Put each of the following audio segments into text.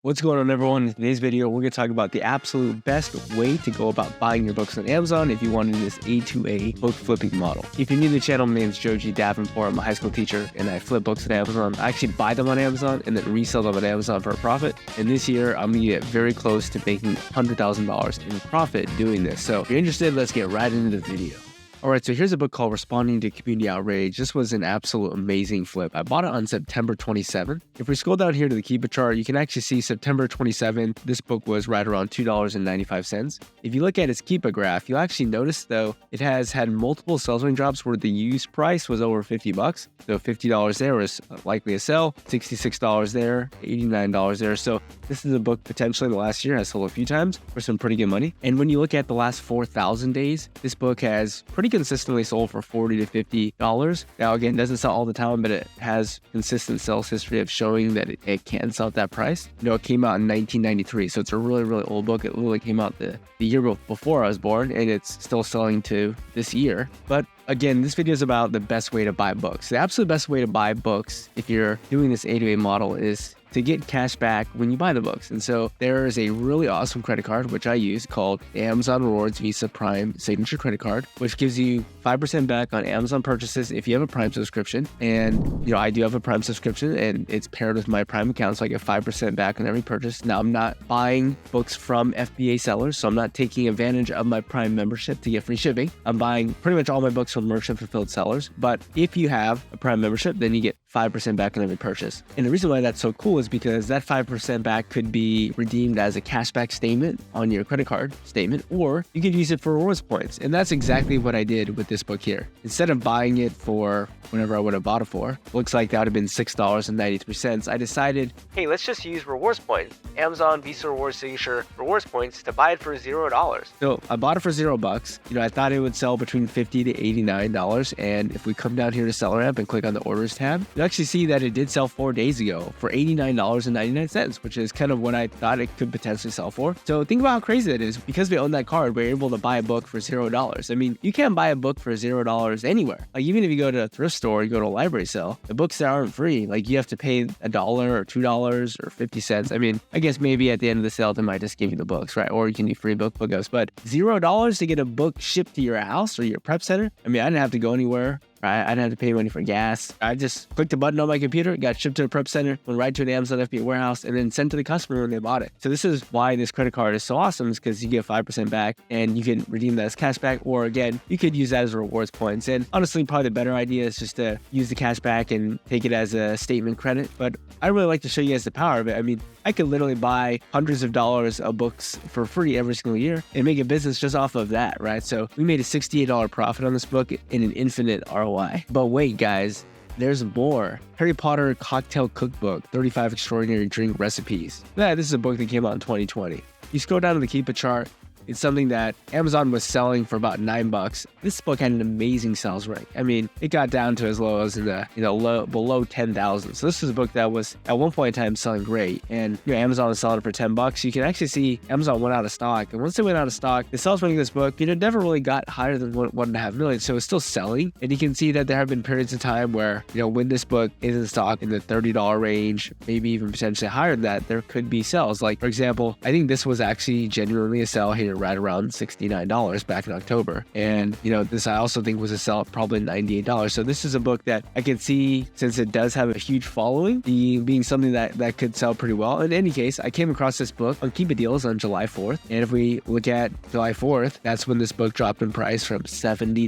What's going on, everyone? In today's video, we're going to talk about the absolute best way to go about buying your books on Amazon if you wanted this A2A book flipping model. If you're new to the channel, my name is Joji Davenport. I'm a high school teacher and I flip books on Amazon. I actually buy them on Amazon and then resell them on Amazon for a profit. And this year, I'm going to get very close to making $100,000 in profit doing this. So if you're interested, let's get right into the video. All right, so here's a book called Responding to Community Outrage. This was an absolute amazing flip. I bought it on September 27th. If we scroll down here to the Keeper chart, you can actually see September 27th, this book was right around $2.95. If you look at its Keeper graph, you'll actually notice, though, it has had multiple sales range drops where the used price was over $50. So $50 there was likely a sell, $66 there, $89 there. So this is a book potentially in the last year has sold a few times for some pretty good money. And when you look at the last 4,000 days, this book has pretty consistently sold for $40 to $50. Now, again, it doesn't sell all the time, but it has consistent sales history of showing that it can sell at that price. You know, it came out in 1993, so it's a really, really old book. It literally came out the year before I was born, and it's still selling to this year. But again, this video is about the best way to buy books. The absolute best way to buy books if you're doing this A2A model is to get cash back when you buy the books. And so there is a really awesome credit card, which I use, called the Amazon Rewards Visa Prime Signature Credit Card, which gives you 5% back on Amazon purchases if you have a Prime subscription. And, you know, I do have a Prime subscription and it's paired with my Prime account, so I get 5% back on every purchase. Now, I'm not buying books from FBA sellers, so I'm not taking advantage of my Prime membership to get free shipping. I'm buying pretty much all my books from merchant fulfilled sellers. But if you have a Prime membership, then you get 5% back on every purchase. And the reason why that's so cool is because that 5% back could be redeemed as a cashback statement on your credit card statement, or you could use it for rewards points. And that's exactly what I did with this book here. Instead of buying it for whenever I would have bought it for, looks like that would have been $6.93. I decided, hey, let's just use rewards points, Amazon Visa Rewards Signature rewards points, to buy it for $0. So I bought it for $0. You know, I thought it would sell between $50 to $89. And if we come down here to Seller App and click on the orders tab, you actually see that it did sell 4 days ago for $89.99, which is kind of what I thought it could potentially sell for. So think about how crazy that is. Because we own that card, we're able to buy a book for $0. I mean, you can't buy a book for $0 anywhere. Like, even if you go to a thrift store, you go to a library sale, the books there aren't free. Like, you have to pay $1 or $2 or 50 cents. I mean, I guess maybe at the end of the sale, they might just give you the books, right? Or you can do free book pickups. But $0 to get a book shipped to your house or your prep center? I mean, I didn't have to go anywhere. Right? I didn't have to pay money for gas. I just clicked a button on my computer, got shipped to the prep center, went right to an Amazon FBA warehouse, and then sent to the customer when they bought it. So this is why this credit card is so awesome, is because you get 5% back and you can redeem that as cash back, or again, you could use that as rewards points. And honestly, probably the better idea is just to use the cash back and take it as a statement credit. But I really like to show you guys the power of it. I mean, I could literally buy hundreds of dollars of books for free every single year and make a business just off of that, right? So we made a $68 profit on this book in an infinite ROI. But wait, guys, there's more. Harry Potter Cocktail Cookbook, 35 Extraordinary Drink Recipes. Yeah, this is a book that came out in 2020. You scroll down to the Keeper chart, it's something that Amazon was selling for about $9. This book had an amazing sales rank. I mean, it got down to as low as in the below 10,000. So this was a book that was at one point in time selling great. And Amazon was selling it for $10. You can actually see Amazon went out of stock. And once they went out of stock, the sales rank of this book, never really got higher than 1.5 million. So it's still selling. And you can see that there have been periods of time where, when this book is in stock in the $30 range, maybe even potentially higher than that, there could be sales. Like, for example, I think this was actually genuinely a sell here right around $69 back in October. And, this I also think was a sell at probably $98. So this is a book that I can see, since it does have a huge following, being something that could sell pretty well. In any case, I came across this book on Keep It Deals on July 4th. And if we look at July 4th, that's when this book dropped in price from $70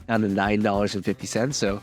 down to $9.50. So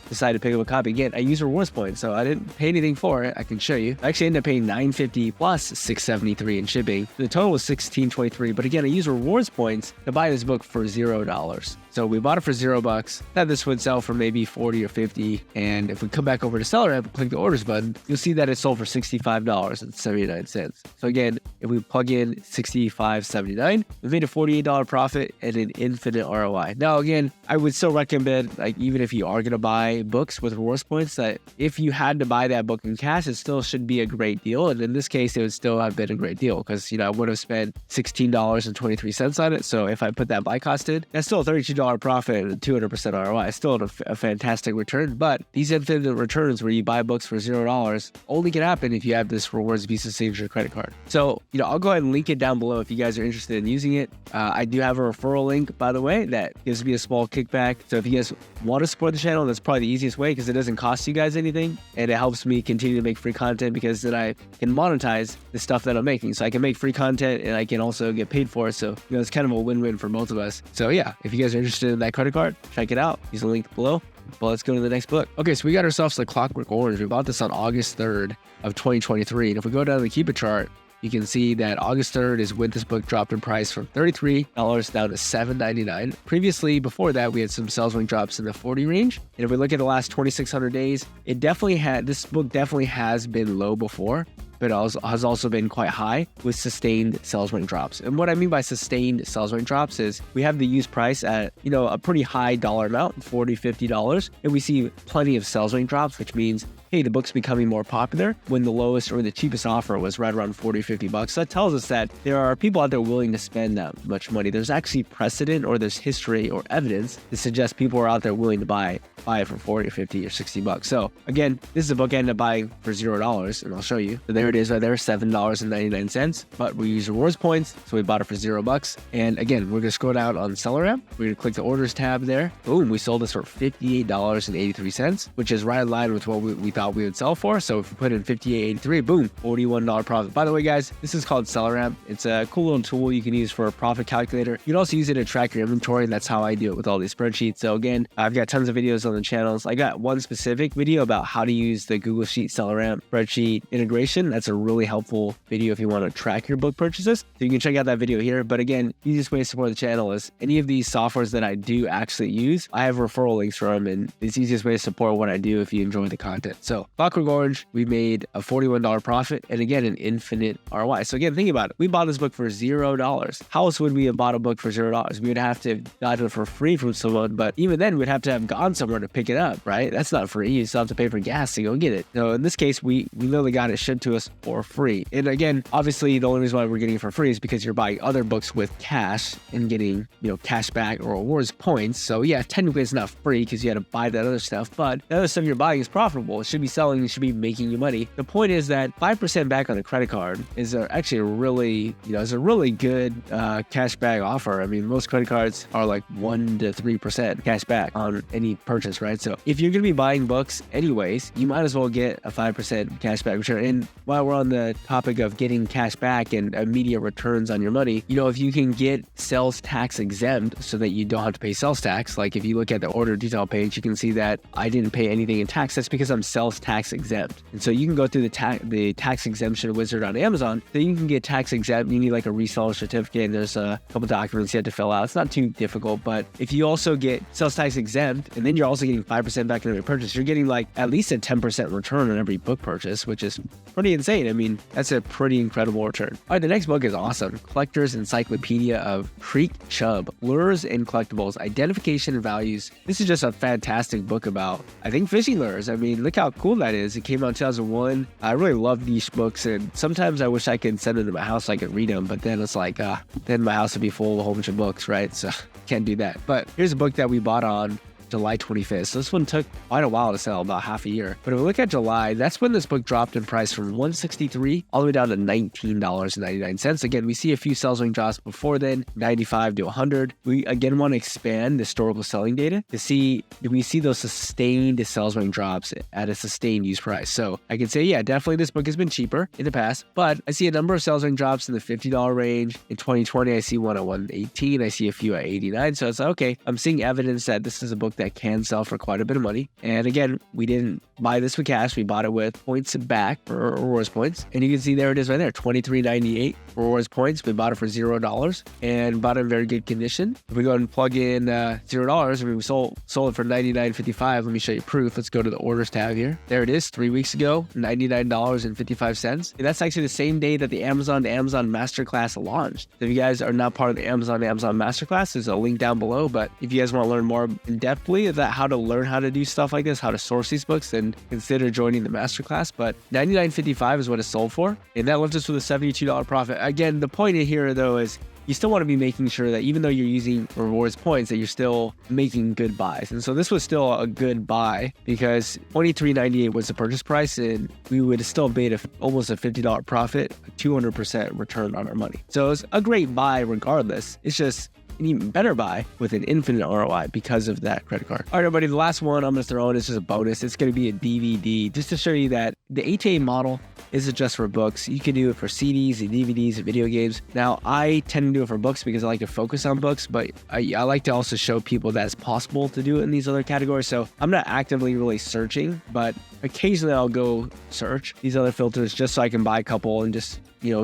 decided to pick up a copy. Again, I use rewards points, so I didn't pay anything for it. I can show you. I actually ended up paying $9.50 plus $6.73 in shipping. The total was $16.23. But again, I use rewards points to buy this book for $0. So we bought it for $0. Thought this would sell for maybe 40 or 50. And if we come back over to Seller App and click the orders button, you'll see that it sold for $65.79. So again, if we plug in $65.79, we made a $48 profit and an infinite ROI. Now, again, I would still recommend, like, even if you are going to buy books with rewards points, that if you had to buy that book in cash, it still should be a great deal. And in this case, it would still have been a great deal because, I would have spent $16.20 $2.23 on it. So if I put that buy cost in, that's still a $32 profit and a 200% ROI. Still a fantastic return. But these infinite returns where you buy books for $0 only can happen if you have this rewards Visa Signature credit card. So, I'll go ahead and link it down below if you guys are interested in using it. I do have a referral link, by the way, that gives me a small kickback. So if you guys want to support the channel, that's probably the easiest way because it doesn't cost you guys anything. And it helps me continue to make free content because then I can monetize the stuff that I'm making. So I can make free content and I can also get paid for it. So, it's kind of a win-win for both of us. So yeah, if you guys are interested in that credit card, check it out. Use the link below. Well, let's go to the next book. Okay, so we got ourselves the Clockwork Orange. We bought this on August 3rd of 2023. And if we go down to the Keep It chart, you can see that August 3rd is when this book dropped in price from $33 down to $7.99. Previously, before that, we had some sales rank drops in the 40 range. And if we look at the last 2,600 days, this book definitely has been low before, but has also been quite high with sustained sales rank drops. And what I mean by sustained sales rank drops is we have the used price at, a pretty high dollar amount, $40, $50, and we see plenty of sales rank drops, which means, hey, the book's becoming more popular when the lowest or the cheapest offer was right around $40, $50. So that tells us that there are people out there willing to spend that much money. There's actually precedent or there's history or evidence to suggest people are out there willing to buy it for $40, $50, or $60. So again, this is a book I ended up buying for $0, and I'll show you. So there it is right there, $7.99. But we use rewards points, so we bought it for $0. And again, we're gonna scroll down on Seller App. We're gonna click the orders tab there. Boom, we sold this for $58.83, which is right in line with what we thought we would sell for. So if we put in $58.83, boom, $41 profit. By the way, guys, this is called Seller App. It's a cool little tool you can use for a profit calculator. You can also use it to track your inventory, and that's how I do it with all these spreadsheets. So again, I've got tons of videos on the channels. I got one specific video about how to use the Google Sheet Seller App spreadsheet integration. That's a really helpful video if you want to track your book purchases. So you can check out that video here. But again, the easiest way to support the channel is any of these softwares that I do actually use, I have referral links for them, and it's the easiest way to support what I do if you enjoy the content. So Clockwork Orange, we made a $41 profit, and again, an infinite ROI. So again, think about it. We bought this book for $0. How else would we have bought a book for $0? We would have to have gotten it for free from someone, but even then, we'd have to have gone somewhere to pick it up, right? That's not free. You still have to pay for gas to go get it. So in this case, we literally got it shipped to us for free. And again, obviously, the only reason why we're getting it for free is because you're buying other books with cash and getting, cash back or rewards points. So yeah, technically it's not free because you had to buy that other stuff, but the other stuff you're buying is profitable. It should be selling, it should be making you money. The point is that 5% back on a credit card is actually a really, is a really good cash back offer. I mean, most credit cards are like 1 to 3% cash back on any purchase, right? So if you're going to be buying books anyways, you might as well get a 5% cash back return. And while we're on the topic of getting cash back and immediate returns on your money, if you can get sales tax exempt so that you don't have to pay sales tax, like if you look at the order detail page, you can see that I didn't pay anything in tax. That's because I'm sales tax exempt. And so you can go through the tax exemption wizard on Amazon. So you can get tax exempt. You need like a reseller certificate, and there's a couple documents you have to fill out. It's not too difficult, but if you also get sales tax exempt, and then you're also getting 5% back on every purchase, you're getting like at least a 10% return on every book purchase, which is pretty insane. I mean, that's a pretty incredible return. All right, the next book is awesome. Collector's Encyclopedia of Creek Chub, Lures and Collectibles, Identification and Values. This is just a fantastic book about, I think, fishing lures. I mean, look how cool that is. It came out in 2001. I really love these books, and sometimes I wish I could send them to my house so I could read them, but then it's like, then my house would be full of a whole bunch of books, right? So can't do that. But here's a book that we bought on July 25th. So this one took quite a while to sell, about half a year. But if we look at July, that's when this book dropped in price from $163 all the way down to $19.99. Again, we see a few sales rank drops before then, 95 to 100. We again want to expand the historical selling data to see, do we see those sustained sales rank drops at a sustained use price? So I can say, yeah, definitely this book has been cheaper in the past, but I see a number of sales rank drops in the $50 range. In 2020, I see one at $118. I see a few at $89. So it's like, okay, I'm seeing evidence that this is a book that can sell for quite a bit of money. And again, we didn't buy this with cash. We bought it with points back for rewards points. And you can see there it is right there, $23.98 rewards points. We bought it for $0 and bought it in very good condition. If we go and plug in $0, I mean, we sold it for $99.55. Let me show you proof. Let's go to the orders tab here. There it is, 3 weeks ago, $99.55. And that's actually the same day that the Amazon to Amazon Masterclass launched. So if you guys are not part of the Amazon to Amazon Masterclass, there's a link down below. But if you guys want to learn more in depthly about how to learn how to do stuff like this, how to source these books, then consider joining the masterclass. But $99.55 is what it's sold for, and that left us with a $72 profit. Again, the point here though is you still want to be making sure that even though you're using rewards points, that you're still making good buys. And so this was still a good buy because $23.98 was the purchase price, and we would have still made almost a $50 profit, a 200% return on our money. So it's a great buy regardless. It's just an even better buy with an infinite ROI because of that credit card. All right, everybody, the last one I'm going to throw in is just a bonus. It's going to be a DVD, just to show you that the A2A model isn't just for books. You can do it for CDs and DVDs and video games. Now, I tend to do it for books because I like to focus on books, but I like to also show people that it's possible to do it in these other categories. So I'm not actively really searching, but occasionally I'll go search these other filters just so I can buy a couple and just,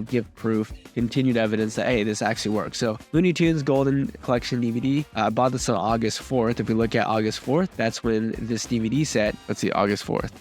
give proof, continued evidence that, hey, this actually works. So Looney Tunes Golden Collection DVD, I bought this on August 4th. If we look at August 4th, that's when this DVD set, let's see, August 4th.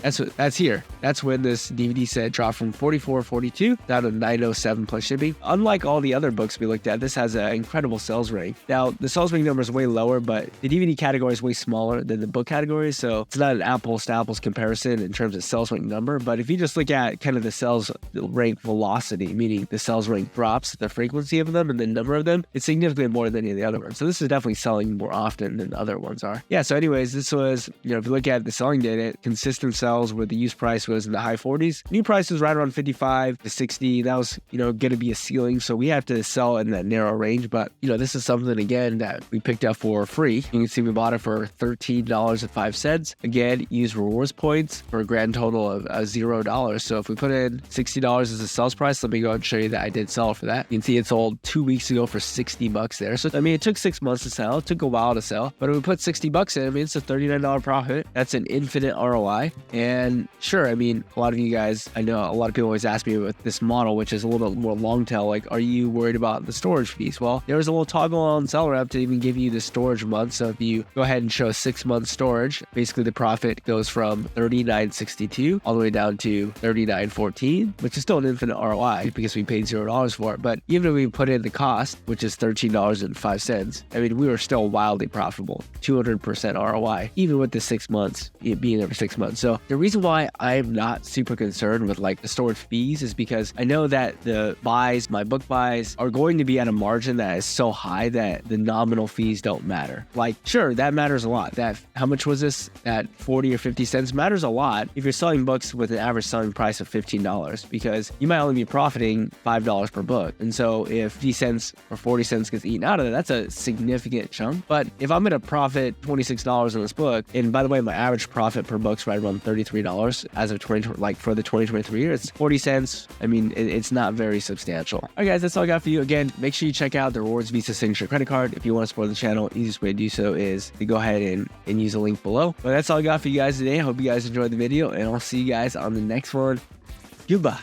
That's here. That's when this DVD set dropped from $44.42 down to $9.07 plus shipping. Unlike all the other books we looked at, this has an incredible sales rank. Now, the sales rank number is way lower, but the DVD category is way smaller than the book category, so it's not an apples to apples comparison in terms of sales rank number. But if you just look at kind of the sales rank velocity, meaning the sales rank drops, the frequency of them and the number of them, it's significantly more than any of the other ones. So this is definitely selling more often than the other ones are. Yeah, so anyways, this was, if you look at the selling data, consistent sales where the used price was in the high 40s. New price was right around 55 to 60. That was, going to be a ceiling. So we have to sell in that narrow range. But, this is something, again, that we picked up for free. You can see we bought it for $13.05. Again, use rewards points for a grand total of $0. So if we put in $60 as a sales price, let me go and show you that I did sell for that. You can see it sold 2 weeks ago for $60 there. So, it took 6 months to sell. It took a while to sell. But if we put $60 in, it's a $39 profit. That's an infinite ROI. And sure, a lot of you guys, I know a lot of people always ask me with this model, which is a little bit more long tail, like, are you worried about the storage fees? Well, there's a little toggle on Seller App to even give you the storage month. So if you go ahead and show 6 months storage, basically the profit goes from $39.62 all the way down to $39.14, which is still an infinite ROI because we paid $0 for it. But even if we put in the cost, which is $13.05, we were still wildly profitable, 200% ROI, even with the 6 months, it being every 6 months. So the reason why I'm not super concerned with the storage fees is because I know that the buys, my book buys, are going to be at a margin that is so high that the nominal fees don't matter. Sure, that matters a lot. That, how much was this? That 40 or 50 cents matters a lot if you're selling books with an average selling price of $15, because you might only be profiting $5 per book. And so if 50 cents or 40 cents gets eaten out of it, that's a significant chunk. But if I'm going to profit $26 on this book, and by the way, my average profit per book's right around $33 as of for the 2023 year, it's 40 cents. It's not very substantial. All right, guys, that's all I got for you. Again, make sure you check out the Rewards Visa Signature Credit Card. If you want to support the channel, easiest way to do so is to go ahead and use the link below. But that's all I got for you guys today. I hope you guys enjoyed the video, and I'll see you guys on the next one. Goodbye.